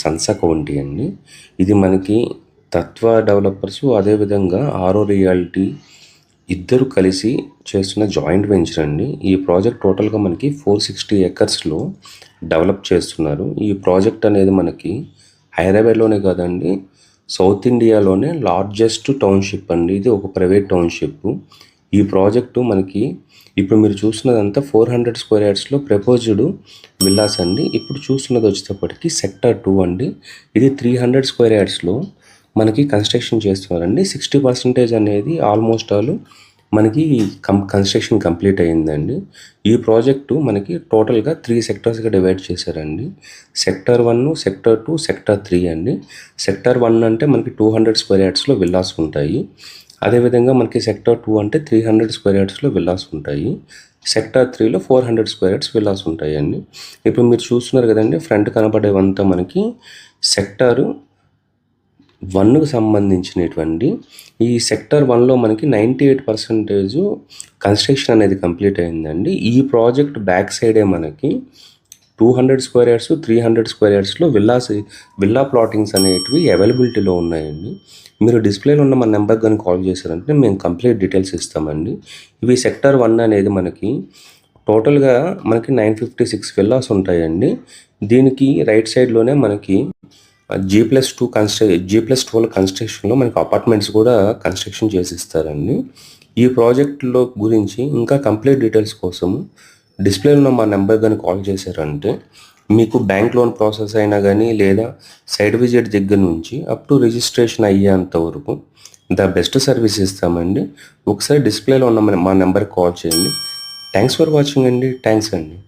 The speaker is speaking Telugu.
సన్సా కౌంటీ అండి. ఇది మనకి తత్వ డెవలపర్స్ అదేవిధంగా ఆరో రియాలిటీ ఇద్దరు కలిసి చేస్తున్న జాయింట్ వెంచర్ అండి. ఈ ప్రాజెక్ట్ టోటల్గా మనకి 460 ఎకర్స్లో డెవలప్ చేస్తున్నారు. ఈ ప్రాజెక్ట్ అనేది మనకి హైదరాబాద్లోనే కాదండి, సౌత్ ఇండియాలోనే లార్జెస్ట్ టౌన్షిప్ అండి. ఇది ఒక ప్రైవేట్ టౌన్షిప్. ఈ ప్రాజెక్టు మనకి ఇప్పుడు మీరు చూస్తున్నదంతా 400 స్క్వేర్ యార్డ్స్లో ప్రపోజ్డ్ విల్లాస్ అండి. ఇప్పుడు చూస్తున్నది వచ్చేటప్పటికి సెక్టర్ 2 అండి. ఇది 300 స్క్వేర్ యార్డ్స్లో మనకి కన్స్ట్రక్షన్ చేస్తున్నారండి. 60% అనేది ఆల్మోస్ట్ ఆల్ మనకి కన్స్ట్రక్షన్ కంప్లీట్ అయ్యిందండి. ఈ ప్రాజెక్టు మనకి టోటల్గా 3 సెక్టర్స్గా డివైడ్ చేశారండి. సెక్టర్ 1, సెక్టర్ 2, సెక్టర్ 3 అండి. సెక్టర్ 1 అంటే మనకి 200 స్క్వేర్ యార్డ్స్లో విల్లాస్ ఉంటాయి. అదేవిధంగా మనకి సెక్టర్ 2 అంటే 300 స్క్వేర్ యార్డ్స్లో విల్లాస్ ఉంటాయి. సెక్టర్ 3లో 400 స్క్వేర్ యార్డ్స్ విల్లాస్ ఉంటాయండి. ఇప్పుడు మీరు చూస్తున్నారు కదండి, ఫ్రంట్ కనపడేవంతా మనకి సెక్టర్ 1కు సంబంధించినటువంటి. ఈ సెక్టర్ 1లో మనకి 98% కన్స్ట్రక్షన్ అనేది కంప్లీట్ అయిందండి. ఈ ప్రాజెక్ట్ బ్యాక్ సైడే మనకి 200 స్క్వేర్ యార్డ్స్, 300 స్క్వేర్ యార్డ్స్లో విల్లా ప్లాటింగ్స్ అనేటివి అవైలబిలిటీలో ఉన్నాయండి. మీరు డిస్ప్లేలో ఉన్న మన నెంబర్కి కానీ కాల్ చేశారంటే మేము కంప్లీట్ డీటెయిల్స్ ఇస్తామండి. ఇవి సెక్టర్ 1 అనేది మనకి టోటల్గా మనకి 956 విల్లాస్ ఉంటాయండి. దీనికి రైట్ సైడ్లోనే మనకి G+2 G+12 కన్స్ట్రక్షన్లో మనకి అపార్ట్మెంట్స్ కూడా కన్స్ట్రక్షన్ చేసిస్తారండి. ఈ ప్రాజెక్టులో గురించి ఇంకా కంప్లీట్ డీటెయిల్స్ కోసం డిస్ప్లేలో ఉన్న మా నెంబర్ కానీ కాల్ చేశారంటే మీకు బ్యాంక్ లోన్ ప్రాసెస్ అయినా కానీ లేదా సైట్ విజిట్ దగ్గర నుంచి అప్ టు రిజిస్ట్రేషన్ అయ్యేంత వరకు ద బెస్ట్ సర్వీస్ ఇస్తామండి. ఒకసారి డిస్ప్లేలో ఉన్న మా నెంబర్కి కాల్ చేయండి. థ్యాంక్స్ ఫర్ వాచింగ్ అండి. థ్యాంక్స్ అండి.